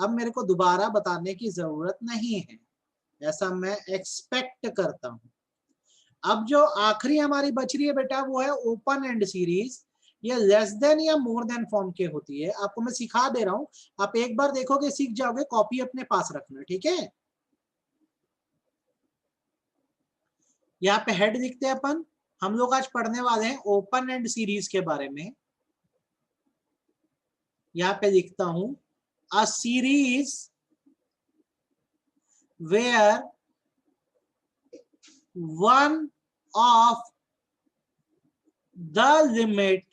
अब मेरे को दोबारा बताने की जरूरत नहीं है, ऐसा मैं एक्सपेक्ट करता हूं। अब जो आखिरी हमारी बच रही है बेटा वो है ओपन एंड सीरीज। ये लेस देन या मोर देन फॉर्म के होती है। आपको मैं सिखा दे रहा हूं, आप एक बार देखोगे सीख जाओगे, कॉपी अपने पास रखना, ठीक है। यहाँ पे हेड लिखते हैं अपन, हम लोग आज पढ़ने वाले हैं ओपन एंड सीरीज के बारे में। यहाँ पे लिखता हूं a series where one of the limit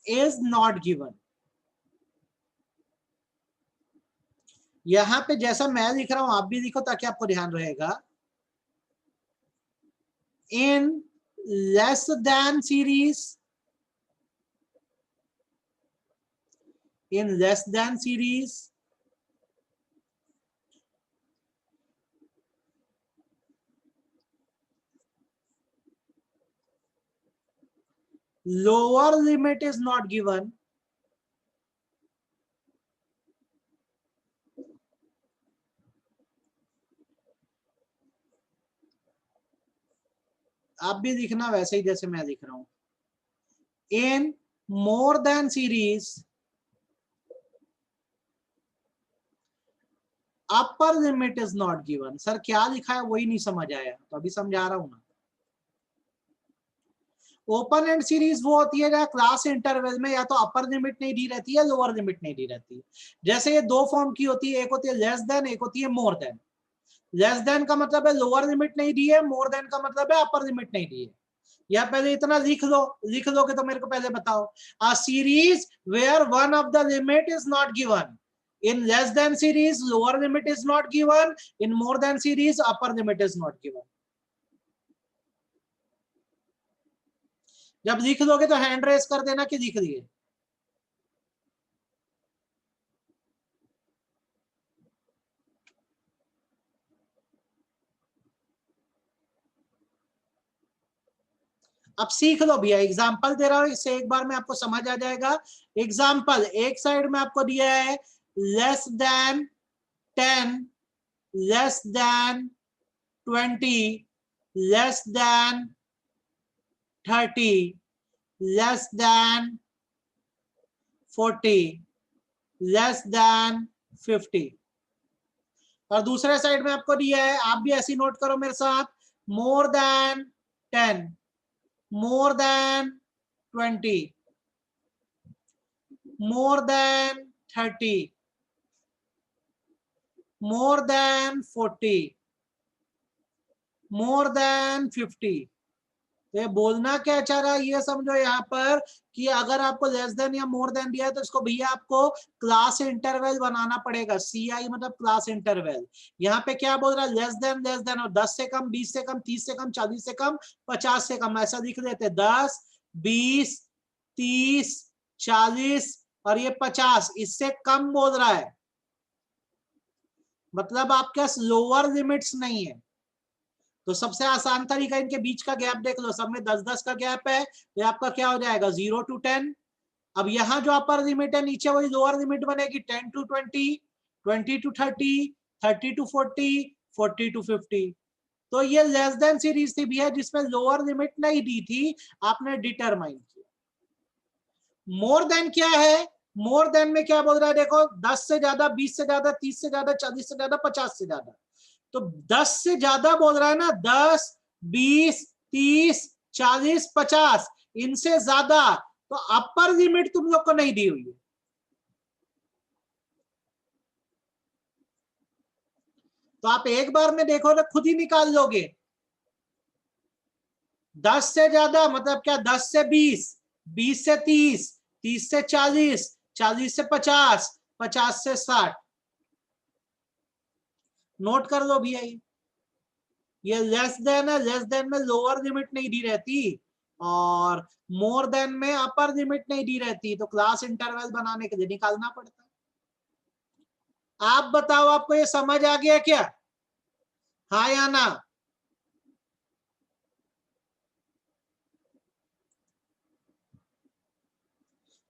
is not given। यहां पे जैसा मैं लिख रहा हूं आप भी लिखो ताकि आपको ध्यान रहेगा। इन less than series, in less than series lower limit is not given। आप भी लिखना वैसे ही जैसे मैं लिख रहा हूं। In more than series upper limit is not given. Sir क्या लिखा है वही नहीं समझ आया, तो अभी समझा रहा हूं ना। ओपन एंड सीरीज वो होती है जहां क्लास इंटरवल में या तो अपर लिमिट नहीं दी रहती है, लोअर लिमिट नहीं दी रहती। जैसे ये दो फॉर्म की होती है, एक होती है लेस देन, एक होती है मोर देन। लेस देन का मतलब है लोअर लिमिट नहीं दी है, मोर देन का मतलब है अपर लिमिट नहीं दी है। या पहले इतना लिख लो, लिख लोगे तो मेरे को पहले बताओ। A series where one of the limit is not given. In less than series lower limit is not given, in more than series upper limit is not given. जब लिख लोगे तो हैंड रेस कर देना कि लिख लिए। अब सीख लो भैया, एग्जाम्पल दे रहा हूं, इससे एक बार में आपको समझ आ जाएगा। एग्जाम्पल एक साइड में आपको दिया है less than 10, less than 20, less than 30, less than 40, less than 50। और दूसरे साइड में आपको दिया है, आप भी ऐसी नोट करो मेरे साथ, more than 10, more than 20, more than 30, more than 40, more than 50। तो ये बोलना क्या चाह रहा है ये समझो यहाँ पर कि अगर आपको लेस देन या मोर देन दिया है तो इसको भैया आपको क्लास इंटरवल बनाना पड़ेगा। CI मतलब क्लास इंटरवल। यहाँ पे क्या बोल रहा है, लेस देन और 10 से कम, 20 से कम, 30 से कम, 40 से कम, 50 से कम, ऐसा लिख देते 10, 20, 30, 40 और ये 50, इससे कम बोल रहा है। मतलब आपके पास लोअर लिमिट्स नहीं है। तो सबसे आसान तरीका इनके बीच का गैप देख लो, सब में 10-10 का गैप है, तो आपका क्या हो जाएगा 0 to 10। अब यहाँ जो अपर लिमिट है नीचे वही लोअर लिमिट बनेगी 10 to 20, 20 to 30, 30 to 40, 40 to 50। तो ये लेस देन सीरीज थी भैया जिसमें लोअर लिमिट नहीं दी थी, आपने डिटरमाइन किया। मोर देन क्या है, मोर देन में क्या बोल रहा है देखो, 10 से ज्यादा, 20 से ज्यादा, 30 से ज्यादा, 40 से ज्यादा, 50 से ज्यादा। तो 10 से ज्यादा बोल रहा है ना, 10, 20, 30, 40, 50, इनसे ज्यादा तो अपर लिमिट तुम लोग को नहीं दी हुई है। तो आप एक बार में देखो तो खुद ही निकाल लोगे। 10 से ज्यादा मतलब क्या, 10 से 20, 20 से 30, 30 से 40, 40 से 50, 50 से 60। नोट कर लो भैया, ये लेस देन है, लेस देन में लोअर लिमिट नहीं दी रहती और मोर देन में अपर लिमिट नहीं दी रहती, तो क्लास इंटरवल बनाने के लिए निकालना पड़ता है। आप बताओ आपको ये समझ आ गया क्या, हाँ या ना?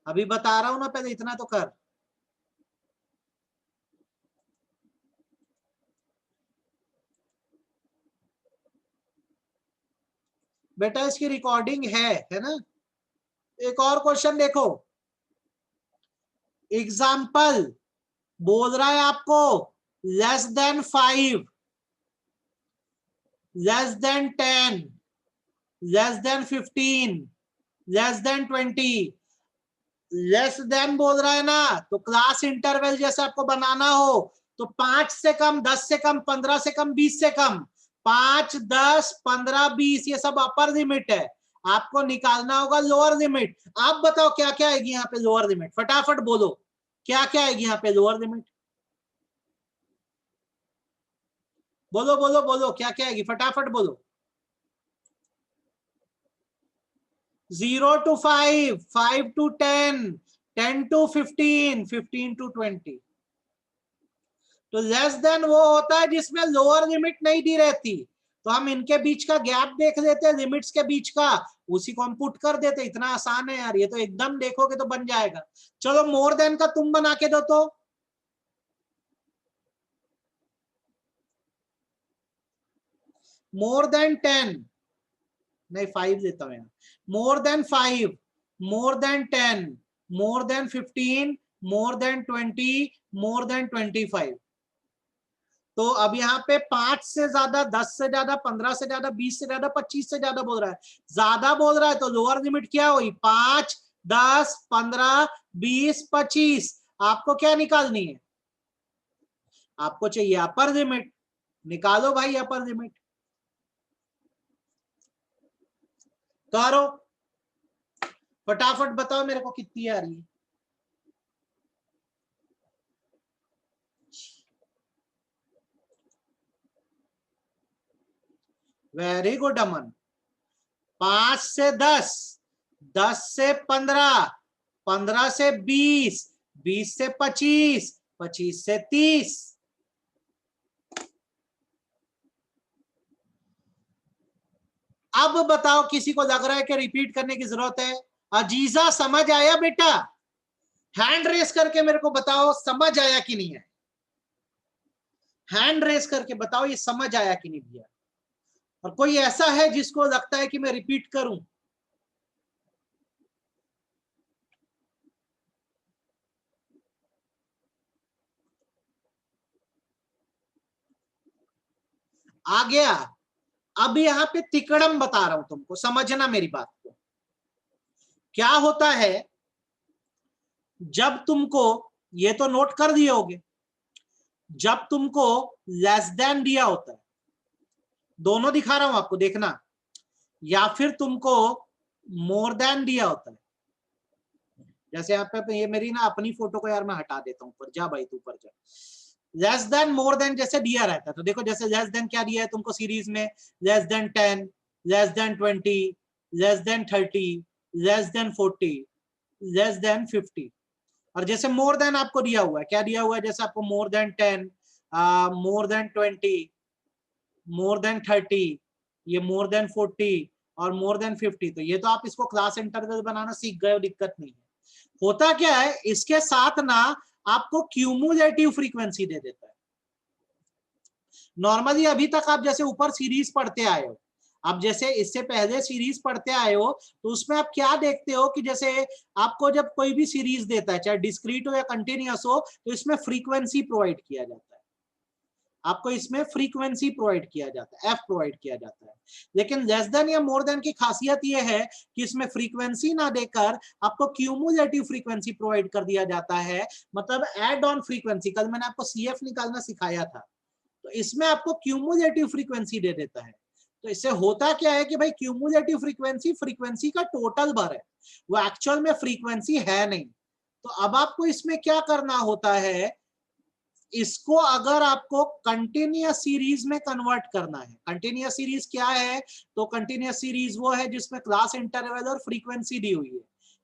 अभी बता रहा हूं ना, पहले इतना तो कर। बेटा इसकी रिकॉर्डिंग है ना। एक और क्वेश्चन देखो, एग्जाम्पल बोल रहा है आपको less than 5, less than 10, less than 15, less than 20। Less than बोल रहा है ना, तो क्लास इंटरवल जैसे आपको बनाना हो तो 5 से कम, 10 से कम, 15 से कम, 20 से कम। 5, 10, 15, 20 ये सब अपर लिमिट है, आपको निकालना होगा लोअर लिमिट। आप बताओ क्या क्या आएगी यहाँ पे लोअर लिमिट, फटाफट बोलो क्या क्या आएगी यहाँ पे लोअर लिमिट। बोलो बोलो बोलो क्या क्या आएगी, फटाफट बोलो। 0 to 5, 5 to 10, 10 to 15, 15 to 20। तो लेस देन वो होता है जिसमें लोअर लिमिट नहीं दी रहती, तो हम इनके बीच का गैप देख लेते हैं, लिमिट्स के बीच का, उसी को हम पुट कर देते। इतना आसान है यार, ये तो एकदम देखोगे तो बन जाएगा। चलो मोर देन का तुम बना के दो तो। मोर देन 10, नहीं 5 लेता हूं, more than 5, more than 10, more than 15, more than 20, more than 25। तो अब यहाँ पे 5 से ज्यादा, 10 से ज्यादा, 15 से ज्यादा, 20 से ज्यादा, 25 से ज्यादा बोल रहा है। ज्यादा बोल रहा है तो लोअर लिमिट क्या हुई, 5, 10, 15, 20, 25। आपको क्या निकालनी है, आपको चाहिए अपर लिमिट। निकालो भाई अपर लिमिट, करो फटाफट बताओ मेरे को कितनी आ रही है। वेरी गुड अमन। 5 से 10, 10 से 15, 15 से 20, 20 से 25, 25 से 30। अब बताओ किसी को लग रहा है कि रिपीट करने की जरूरत है। अजीजा समझ आया बेटा, हैंड रेस करके मेरे को बताओ समझ आया कि नहीं है। हैंड रेस करके बताओ ये समझ आया कि नहीं भैया। और कोई ऐसा है जिसको लगता है कि मैं रिपीट करूं। आ गया। अब यहाँ पे तिकड़म बता रहा हूं तुमको, समझना मेरी बात को। क्या होता है जब तुमको, ये तो नोट कर दिए होगे, जब तुमको लेस देन दिया होता है, दोनों दिखा रहा हूं आपको देखना, या फिर तुमको मोर देन दिया होता है। जैसे यहाँ पे ये मेरी ना अपनी फोटो को यार मैं हटा देता हूं, ऊपर जा भाई तू ऊपर जा। लेस देन मोर देन जैसे दिया रहता है, तो देखो जैसे लेस देन क्या दिया है तुमको सीरीज में, less than 10, less than 20, less than 30, less than 40, less than 50। और जैसे मोर देन आपको दिया हुआ है, क्या दिया हुआ है, जैसे आपको more than 10, more than 20, more than 30, ये मोर देन 40 और मोर देन 50। तो ये तो आप इसको क्लास इंटरवल बनाना सीख गए हो, दिक्कत नहीं है। होता क्या है इसके साथ ना, आपको क्यूमुलेटिव फ्रीक्वेंसी दे देता है। नॉर्मली अभी तक आप जैसे ऊपर सीरीज पढ़ते आए हो, आप जैसे इससे पहले सीरीज पढ़ते आए हो, तो उसमें आप क्या देखते हो कि जैसे आपको जब कोई भी सीरीज देता है, चाहे डिस्क्रीट हो या कंटिन्यूअस हो, तो इसमें फ्रीक्वेंसी प्रोवाइड किया जाता है। आपको इसमें फ्रीक्वेंसी प्रोवाइड किया जाता है, एफ प्रोवाइड किया जाता है। लेकिन लेस देन या मोर देन की खासियत यह है कि इसमें फ्रीक्वेंसी ना देकर आपको क्यूमुलेटिव फ्रीक्वेंसी प्रोवाइड कर दिया जाता है, मतलब एड ऑन फ्रीक्वेंसी। कल मैंने आपको सीएफ निकालना सिखाया था, तो इसमें आपको क्यूमुलेटिव फ्रीक्वेंसी दे देता है। तो इससे होता क्या है कि भाई क्यूमुलेटिव फ्रीक्वेंसी फ्रीक्वेंसी का टोटल भर है, वो एक्चुअल में फ्रीक्वेंसी है नहीं। तो अब आपको इसमें क्या करना होता है, इसको अगर आपको कंटिन्यूअस सीरीज में कन्वर्ट करना है। कंटिन्यूअस सीरीज क्या है, तो कंटिन्यूअस सीरीज वो है जिसमें क्लास इंटरवल और फ्रीक्वेंसी दी हुई है।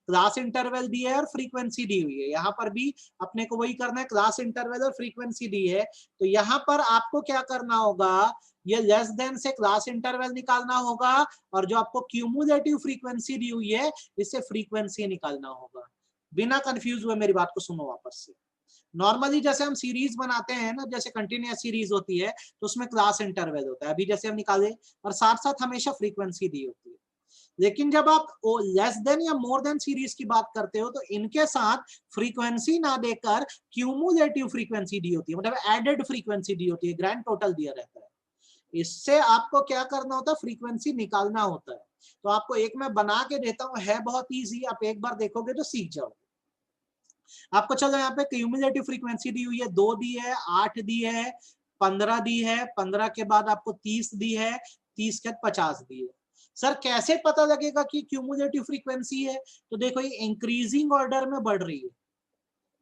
क्लास इंटरवल दी है और फ्रीक्वेंसी दी हुई है, यहाँ पर भी अपने को वही करना है, क्लास इंटरवल और फ्रीक्वेंसी दी है। तो यहाँ पर आपको क्या करना होगा, ये लेस देन से क्लास इंटरवल निकालना होगा, और जो आपको क्यूमुलेटिव फ्रीक्वेंसी दी हुई है इससे फ्रीक्वेंसी निकालना होगा। बिना कंफ्यूज हुए मेरी बात को सुनो वापस से। नॉर्मली जैसे हम सीरीज बनाते हैं ना, जैसे कंटिन्यूअस सीरीज होती है तो उसमें क्लास इंटरवल होता है, अभी जैसे हम निकाले, और साथ साथ हमेशा फ्रीक्वेंसी दी होती है। लेकिन जब आप लेस देन या मोर देन सीरीज की बात करते हो तो इनके साथ फ्रीक्वेंसी ना देकर क्यूमुलेटिव फ्रीक्वेंसी दी होती है, मतलब एडेड फ्रीक्वेंसी दी होती है, ग्रैंड टोटल दिया रहता है। इससे आपको क्या करना होता है, फ्रीक्वेंसी निकालना होता है। तो आपको एक मैं बना के देता हूं, है बहुत इजी, आप एक बार देखोगे तो सीख जाओगे। आपको चलो यहाँ पे क्यूमुलेटिव फ्रीक्वेंसी दी हुई है, 2 दी है, 8 दी है, 15 दी है, 15 के बाद आपको 30 दी है, 30 के बाद 50 दी है। सर कैसे पता लगेगा कि क्यूमुलेटिव फ्रीक्वेंसी है? तो देखो ये इंक्रीजिंग ऑर्डर में बढ़ रही है।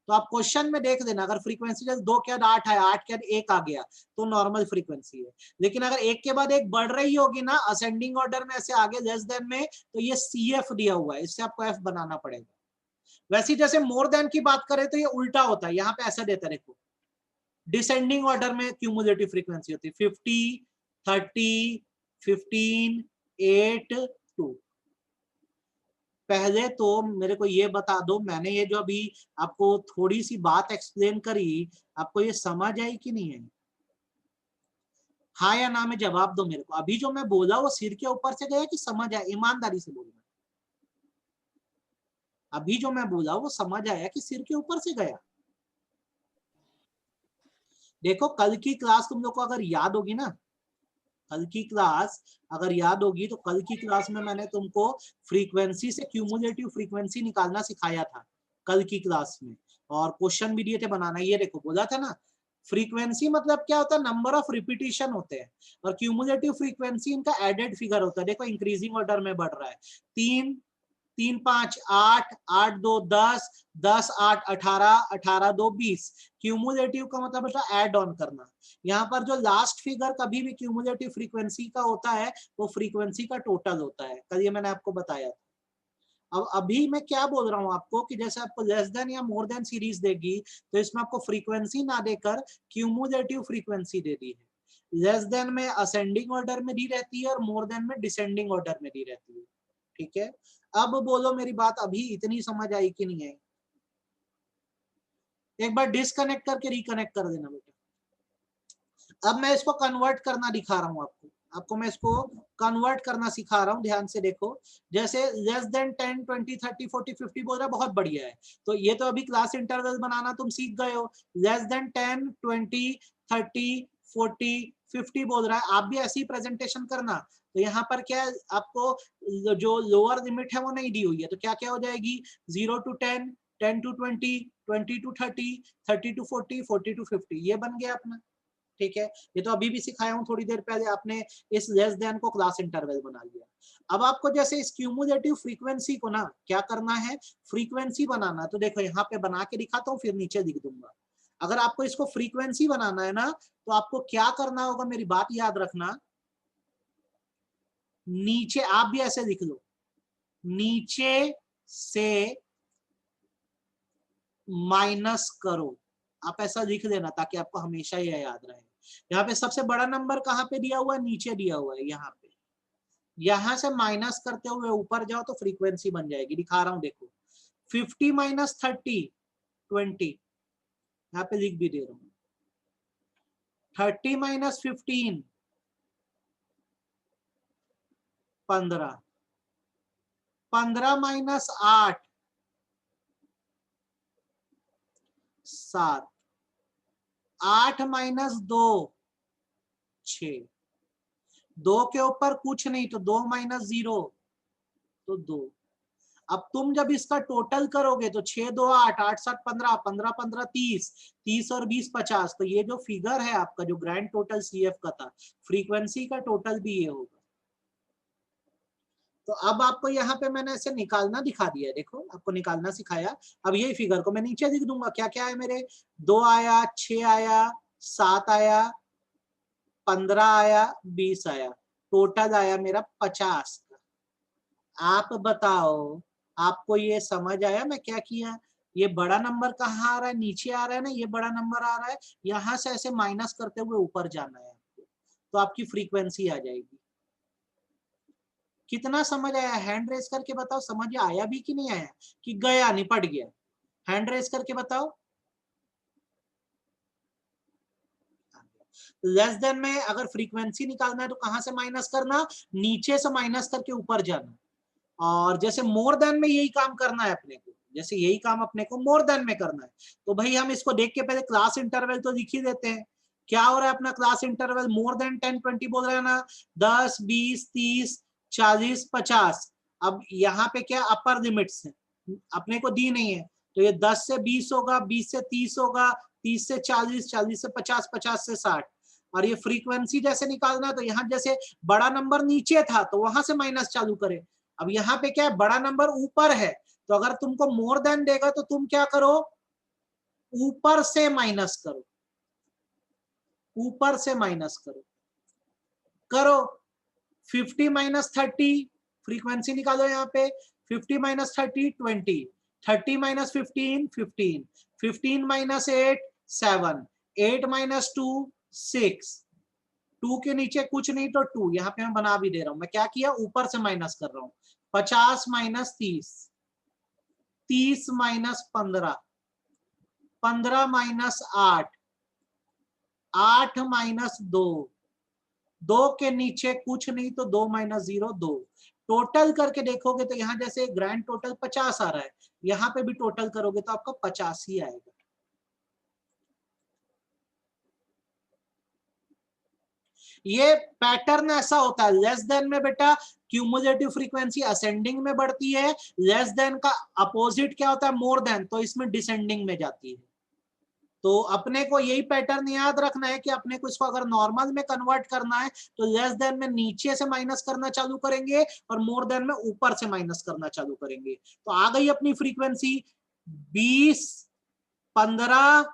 तो आप क्वेश्चन में देख लेना, अगर फ्रीक्वेंसी जैसे 2 के बाद 8 है, 8 के बाद 1 आ गया तो नॉर्मल फ्रीक्वेंसी है। लेकिन अगर 1 के बाद 1 बढ़ रही होगी ना असेंडिंग ऑर्डर में ऐसे आगे लेस देन में, तो ये CF दिया हुआ है, इससे आपको F बनाना पड़ेगा। वैसे जैसे मोर देन की बात करें तो ये उल्टा होता है, यहाँ पे ऐसा देता है, देखो डिसेंडिंग ऑर्डर में क्यूमुलेटिव फ्रीक्वेंसी होती है 50, 30, 15, 8, 2। पहले तो मेरे को ये बता दो, मैंने ये जो अभी आपको थोड़ी सी बात एक्सप्लेन करी, आपको ये समझ आई कि नहीं आई? हाँ या ना में जवाब दो मेरे को। अभी जो मैं बोला वो सिर के ऊपर से गया कि समझ आया? ईमानदारी से बोलना। अभी जो मैं बोला वो समझ आया कि सिर के ऊपर से गया? देखो कल की क्लास तुम लोग को अगर याद होगी ना, कल की क्लास अगर याद होगी तो कल की क्लास में मैंने तुमको फ्रीक्वेंसी से क्यूमुलेटिव फ्रीक्वेंसी निकालना सिखाया था कल की क्लास में, और क्वेश्चन भी दिए थे बनाना। ये देखो बोला था ना, फ्रीक्वेंसी मतलब क्या होता है, नंबर ऑफ रिपीटिशन होते हैं, और क्यूमुलेटिव फ्रीक्वेंसी इनका एडेड फिगर होता है। देखो इंक्रीजिंग ऑर्डर में बढ़ रहा है, 3, 3, 5, 8, 8, 2, 10, 10, 8, 18, 18, 2, 20। क्यूमुलेटिव का मतलब होता है ऐड ऑन करना। यहाँ पर जो लास्ट फिगर कभी भी क्यूमुलेटिव फ्रीक्वेंसी का होता है वो फ्रीक्वेंसी का टोटल होता है, कल ये मैंने आपको बताया था। अब अभी मैं क्या बोल रहा हूँ आपको कि जैसे आपको लेस देन या मोर देन सीरीज देगी तो इसमें आपको फ्रीक्वेंसी ना देकर क्यूमुलेटिव फ्रीक्वेंसी दे दी है। लेस देन में असेंडिंग ऑर्डर में दी रहती है और मोर देन में डिसेंडिंग ऑर्डर में दी रहती है। ठीक है, अब बोलो मेरी बात अभी इतनी समझ आई कि नहीं आई? एक बार डिस्कनेक्ट करके रिकनेक्ट कर देना बेटा। अब मैं इसको कन्वर्ट करना दिखा रहा हूँ आपको, मैं इसको कन्वर्ट करना सिखा रहा हूँ, ध्यान से देखो। जैसे लेस देन 10, 20, 30, 40, 50 बोल रहा है, बहुत बढ़िया है। तो ये तो अभी क्लास इंटरवल बनाना तुम सीख गए हो। लेस देन 10, 20, 30, 40, 50 बोल रहा है, आप भी ऐसी प्रेजेंटेशन करना। तो यहाँ पर क्या है, आपको जो लोअर लिमिट है वो नहीं दी हुई है, तो क्या क्या हो जाएगी, 0 to 10, 10 to 20, 20 to 30, 30 to 40, 40 to 50, ये बन गया अपना। ठीक है, ये तो अभी भी सिखाया हूँ थोड़ी देर पहले, आपने इस लेस देन को क्लास इंटरवल बना लिया। अब आपको जैसे इस क्यूमुलेटिव फ्रीक्वेंसी को ना क्या करना है, फ्रीक्वेंसी बनाना। तो देखो यहाँ पे बना के दिखाता हूँ, फिर नीचे लिख दूंगा। अगर आपको इसको फ्रीक्वेंसी बनाना है ना तो आपको क्या करना होगा, मेरी बात याद रखना। नीचे आप भी ऐसे लिख लो, नीचे से माइनस करो, आप ऐसा लिख लेना ताकि आपको हमेशा ये याद रहे। यहाँ पे सबसे बड़ा नंबर कहाँ पे दिया हुआ है, नीचे दिया हुआ है यहाँ पे। यहां से माइनस करते हुए ऊपर जाओ तो फ्रीक्वेंसी बन जाएगी, दिखा रहा हूं देखो। 50 माइनस 30, 20, यहाँ पे लिख भी दे रहा हूँ। 30 माइनस 15, 15, 15 माइनस 8, 7, 8 माइनस 2, 6, 2 के ऊपर कुछ नहीं तो 2 माइनस 0 तो 2। अब तुम जब इसका टोटल करोगे तो 6, 2, 8, 8, 7, 15, 15, 15, 30, 30 और 20, 50। तो ये जो फिगर है आपका जो ग्रैंड टोटल CF का था, फ्रीक्वेंसी का टोटल भी ये होगा। तो अब आपको यहाँ पे मैंने ऐसे निकालना दिखा दिया है, देखो आपको निकालना सिखाया। अब यही फिगर को मैं नीचे लिख दूंगा, क्या क्या है मेरे, 2 आया, 6 आया, 7 आया, 15 आया, 20 आया, टोटल आया मेरा 50। आप बताओ, आपको ये समझ आया मैं क्या किया? ये बड़ा नंबर कहाँ आ रहा है, नीचे आ रहा है ना, ये बड़ा नंबर आ रहा है, यहां से ऐसे माइनस करते हुए ऊपर जाना है आपको, तो आपकी फ्रीक्वेंसी आ जाएगी। कितना समझ आया, हैंड रेस करके बताओ, समझ आया भी कि नहीं आया, कि गया निपट गया? हैंड रेज करके बताओ। लेस देन में अगर फ्रीक्वेंसी निकालना है तो कहां से माइनस करना, नीचे से माइनस करके ऊपर जाना। और जैसे मोर देन में यही काम करना है अपने को, जैसे यही काम अपने को मोर देन में करना है, तो भाई हम इसको देख के पहले क्लास इंटरवल तो लिख ही देते हैं। क्या हो रहा है अपना क्लास इंटरवल, मोर देन 10 20 बोल रहे हैं ना, 10 20 30 40 50। अब यहाँ पे क्या अपर लिमिट्स है, अपने को दी नहीं है, तो ये 10 से 20 होगा, 20 से 30 होगा, 30 से 40, 40 से 50, 50 से 60। और ये फ्रीक्वेंसी जैसे निकालना है तो यहाँ जैसे बड़ा नंबर नीचे था तो वहां से माइनस चालू करें। अब यहाँ पे क्या है, बड़ा नंबर ऊपर है, तो अगर तुमको मोर देन देगा तो तुम क्या करो, ऊपर से माइनस करो, ऊपर से माइनस करो। करो 50 माइनस 30, फ्रीक्वेंसी निकालो यहाँ पे, 50 माइनस 30 20, 30 माइनस 15 15, 15 माइनस 8 7, 8 माइनस 2 6, 2 के नीचे कुछ नहीं तो 2, यहाँ पे मैं बना भी दे रहा हूं, मैं क्या किया ऊपर से माइनस कर रहा हूं। 50 माइनस 30, 30 माइनस 15, 15 माइनस 8, 8 माइनस 2, 2 के नीचे कुछ नहीं तो 2 माइनस 0 2। टोटल करके देखोगे तो यहाँ जैसे ग्रैंड टोटल 50 आ रहा है, यहाँ पे भी टोटल करोगे तो आपका 50 ही आएगा। ये पैटर्न ऐसा होता है, लेस देन में बेटा क्यूमुलेटिव फ्रीक्वेंसी असेंडिंग में बढ़ती है, लेस देन का अपोजिट क्या होता है, मोर देन, तो इसमें डिसेंडिंग में जाती है। तो अपने को यही पैटर्न याद रखना है कि अपने को इसको अगर नॉर्मल में कन्वर्ट करना है तो लेस देन में नीचे से माइनस करना चालू करेंगे और मोर देन में ऊपर से माइनस करना चालू करेंगे। तो आ गई अपनी फ्रीक्वेंसी 20 15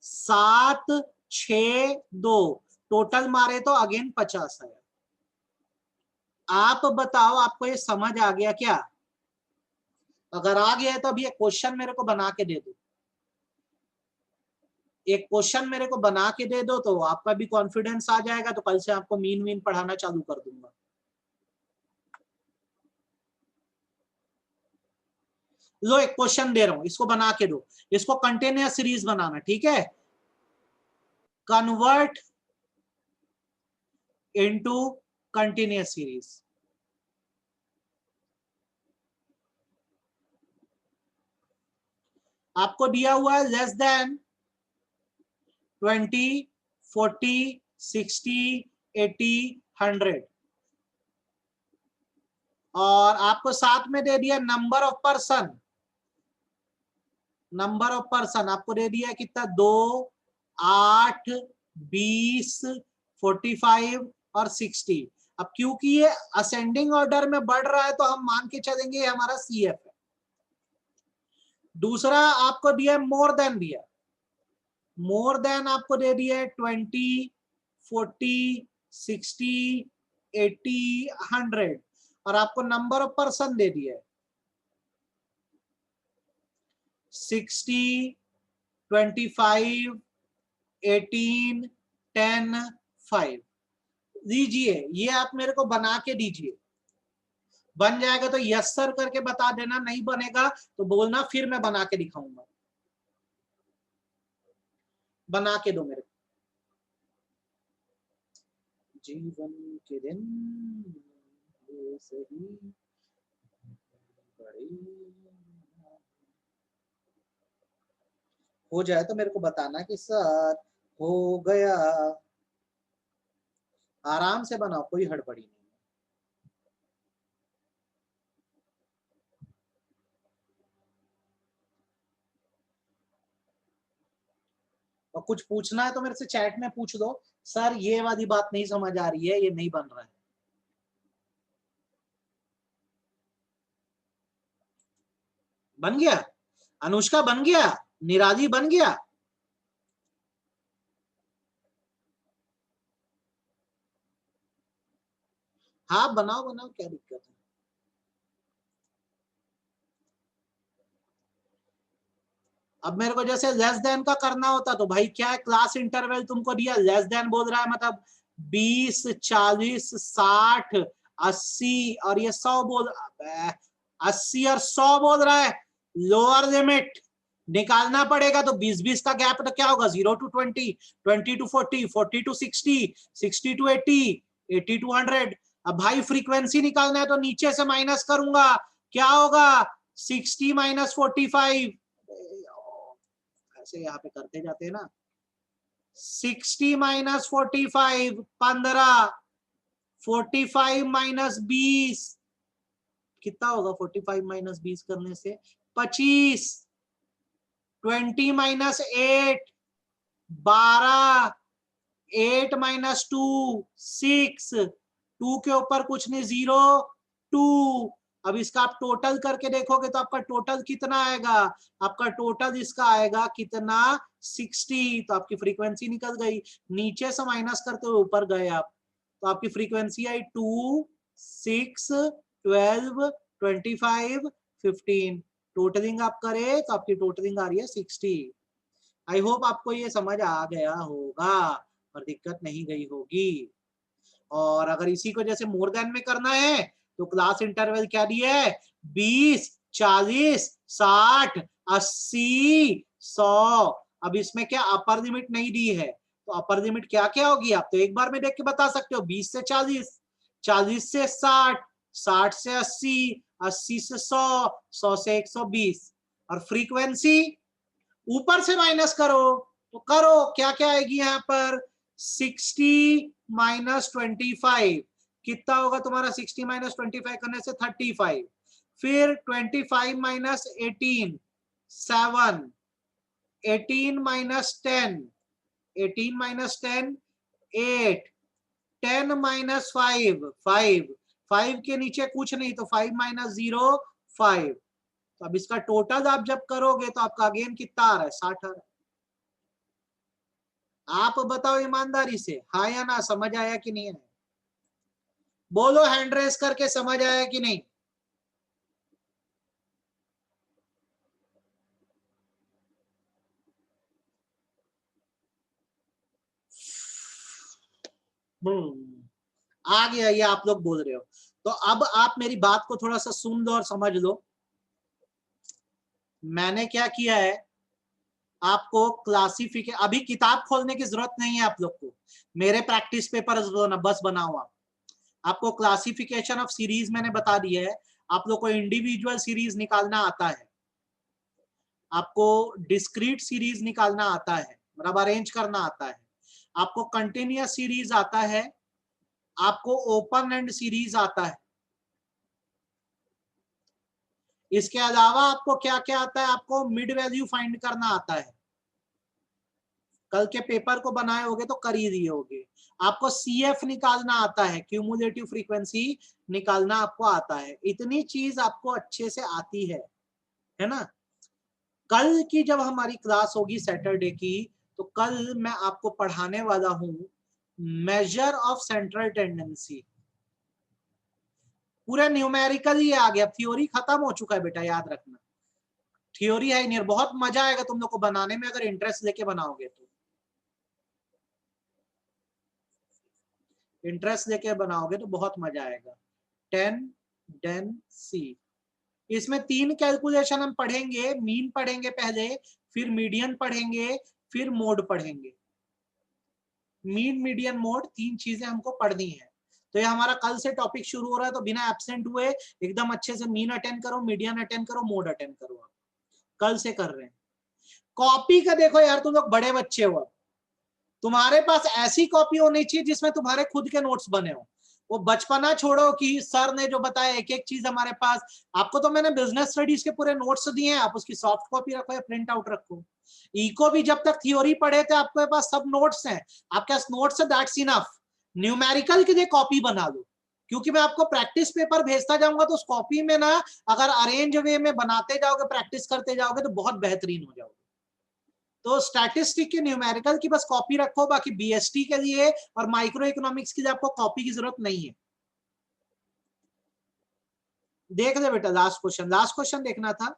7 6 2, टोटल मारे तो अगेन 50 आया। आप बताओ आपको ये समझ आ गया क्या? अगर आ गया है तो अभी एक क्वेश्चन मेरे को बना के दे दो, एक क्वेश्चन मेरे को बना के दे दो तो आपका भी कॉन्फिडेंस आ जाएगा, तो कल से आपको मीन मीन पढ़ाना चालू कर दूंगा। लो एक क्वेश्चन दे रहा हूं, इसको बना के दो, इसको कंटिन्यूअस सीरीज बनाना, ठीक है? Convert into continuous series. आपको दिया हुआ है लेस देन 20 40 60 80 100, और आपको साथ में दे दिया number of person, number of person आपको दे दिया कितना, 2 8 20 45 और 60। अब क्योंकि ये असेंडिंग ऑर्डर में बढ़ रहा है तो हम मान के चलेंगे हमारा CF है। दूसरा आपको दिया मोर देन दिया, मोर देन आपको दे दिया है 20 40 60 80 100, और आपको नंबर ऑफ पर्सन दे दिया है 60 25 18 10 5। दीजिए, ये आप मेरे को बना के दीजिए, बन जाएगा तो यस सर करके बता देना, नहीं बनेगा तो बोलना फिर मैं बना के दिखाऊंगा। बना के दो मेरे को। जीवन के दिन सही बड़ी हो जाए तो मेरे को बताना कि सर हो गया। आराम से बनाओ, कोई हड़बड़ी नहीं। और कुछ पूछना है तो मेरे से चैट में पूछ दो, सर ये वाली बात नहीं समझ आ रही है, ये नहीं बन रहा है। बन गया? अनुष्का बन गया? निराली बन गया? हाँ बनाओ बनाओ, क्या दिक्कत है? अब मेरे को जैसे लेस देन का करना होता तो भाई क्या है, क्लास इंटरवल तुमको दिया, लेस देन बोल रहा है मतलब 20 40 60 80 और ये 100 बोल, 80 और 100 बोल रहा है, लोअर लिमिट निकालना पड़ेगा तो 20-20 का गैप तो क्या होगा 0 to 20, 20 to 40, 40 to 60, 60 to 80, 80 to 100। अब भाई फ्रीक्वेंसी निकालना है तो नीचे से माइनस करूंगा, क्या होगा 60 माइनस 45, ऐसे यहाँ पे करते जाते हैं ना, 60 माइनस 45 15, 45 माइनस 20 कितना होगा, 45 माइनस 20 करने से 25, 20 माइनस 8 12, 8 माइनस 2 6, 2 के ऊपर कुछ नहीं 0 2। अब इसका आप टोटल करके देखोगे तो आपका टोटल कितना आएगा, आपका टोटल इसका आएगा कितना 60। तो आपकी फ्रीक्वेंसी निकल गई, नीचे से माइनस करते हुए ऊपर गए आप, तो आपकी फ्रीक्वेंसी आई 2 6 12 25 15। टोटलिंग आप करें तो आपकी टोटलिंग आ रही है 60। आई होप आपको ये समझ आ गया होगा और दिक्कत नहीं गई होगी। और अगर इसी को जैसे मोर देन में करना है तो क्लास इंटरवल क्या दिया है, 20 40 60 80 100। अब इसमें क्या अपर लिमिट नहीं दी है, तो अपर लिमिट क्या क्या होगी आप तो एक बार में देख के बता सकते हो, 20 से 40, 40 से 60, 60 से 80, 80 से 100, 100 से 120। और फ्रीक्वेंसी ऊपर से माइनस करो तो करो क्या क्या आएगी यहाँ पर, 60 माइनस 25 कितना होगा तुम्हारा, 60 माइनस 25 करने से 35, फिर 25 माइनस 18 7, 18 माइनस 10, 18 माइनस 10 8, 10 माइनस 5 5, 5 के नीचे कुछ नहीं तो 5 माइनस 0 5। तो अब इसका टोटल आप जब करोगे तो आपका अगेन कितना आ रहा है, 60 आ रहा है। आप बताओ ईमानदारी से, हाँ या ना, समझ आया कि नहीं आया, बोलो हैंड रेस करके, समझ आया कि नहीं। आ गया, ये आप लोग बोल रहे हो तो अब आप मेरी बात को थोड़ा सा सुन लो और समझ लो। मैंने क्या किया है, आपको क्लासिफिकेशन, अभी किताब खोलने की जरूरत नहीं है आप लोग को, मेरे प्रैक्टिस पेपर बस बनाओ आप। आपको क्लासिफिकेशन ऑफ सीरीज मैंने बता दिया है, आप लोग को इंडिविजुअल सीरीज निकालना आता है, आपको डिस्क्रीट सीरीज निकालना आता है, मतलब अरेंज करना आता है, आपको कंटिन्यूअस सीरीज आता है, आपको ओपन एंड सीरीज आता है। इसके अलावा आपको क्या क्या आता है, आपको मिड वैल्यू फाइंड करना आता है, कल के पेपर को बनाए होगे तो कर ही दिए होगे। आपको सीएफ निकालना आता है, क्यूमुलेटिव फ्रीक्वेंसी निकालना आपको आता है। इतनी चीज आपको अच्छे से आती है ना। कल की जब हमारी क्लास होगी सैटरडे की, तो कल मैं आपको पढ़ाने वाला हूं मेजर ऑफ सेंट्रल टेंडेंसी। पूरा न्यूमेरिकल ही आ गया, थ्योरी खत्म हो चुका है बेटा, याद रखना। थ्योरी है नहीं, बहुत मजा आएगा तुम लोग को बनाने में अगर इंटरेस्ट लेके बनाओगे तो, इंटरेस्ट लेके बनाओगे तो बहुत मजा आएगा। टेंडेंसी, इसमें 3 कैलकुलेशन हम पढ़ेंगे, मीन पढ़ेंगे पहले, फिर मीडियन पढ़ेंगे, फिर मोड पढ़ेंगे। मीन मीडियन मोड 3 चीजें हमको पढ़नी है। तो ये हमारा कल से टॉपिक शुरू हो रहा है, तो बिना एब्सेंट हुए एकदम अच्छे से मीन अटेंड करो, मीडियन अटेंड करो, मोड अटेंड करो। आप कल से कर रहे हैं। कॉपी का देखो यार, तुम लोग बड़े बच्चे हो, तुम्हारे पास ऐसी कॉपी होनी चाहिए जिसमें तुम्हारे खुद के नोट्स बने हो। वो बचपना छोड़ो कि सर ने जो बताया एक एक चीज हमारे पास, आपको तो मैंने बिजनेस स्टडीज के पूरे नोट्स दिए हैं, आप उसकी सॉफ्ट कॉपी रखो या प्रिंट आउट रखो। इको भी जब तक थ्योरी पढ़े थे आपके पास सब नोट्स हैं, आपके पास नोट्स है, दैट्स इनफ। न्यूमेरिकल के लिए कॉपी बना लो, क्योंकि मैं आपको प्रैक्टिस पेपर भेजता जाऊंगा तो उस कॉपी में ना अगर अरेंज वे में बनाते जाओगे, प्रैक्टिस करते जाओगे तो बहुत बेहतरीन हो जाओगे। तो स्टैटिस्टिक के न्यूमेरिकल की बस कॉपी रखो, बाकी बीएसटी के लिए और माइक्रो इकोनॉमिक्स के लिए आपको कॉपी की जरूरत नहीं है। देख ले बेटा, लास्ट क्वेश्चन देखना था,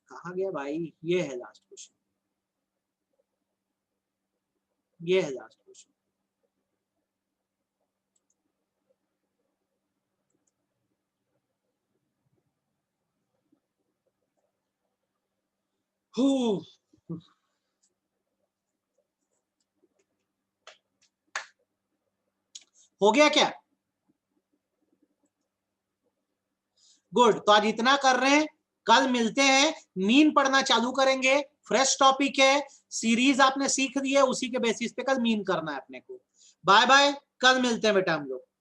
कहाँ गया भाई, ये है लास्ट क्वेश्चन, ये है लास्ट क्वेश्चन। हो गया क्या? गुड। तो आज इतना कर रहे हैं, कल मिलते हैं, मीन पढ़ना चालू करेंगे। फ्रेश टॉपिक है, सीरीज आपने सीख ली है, उसी के बेसिस पे कल मीन करना है अपने को। बाय बाय, कल मिलते हैं बेटा हम लोग।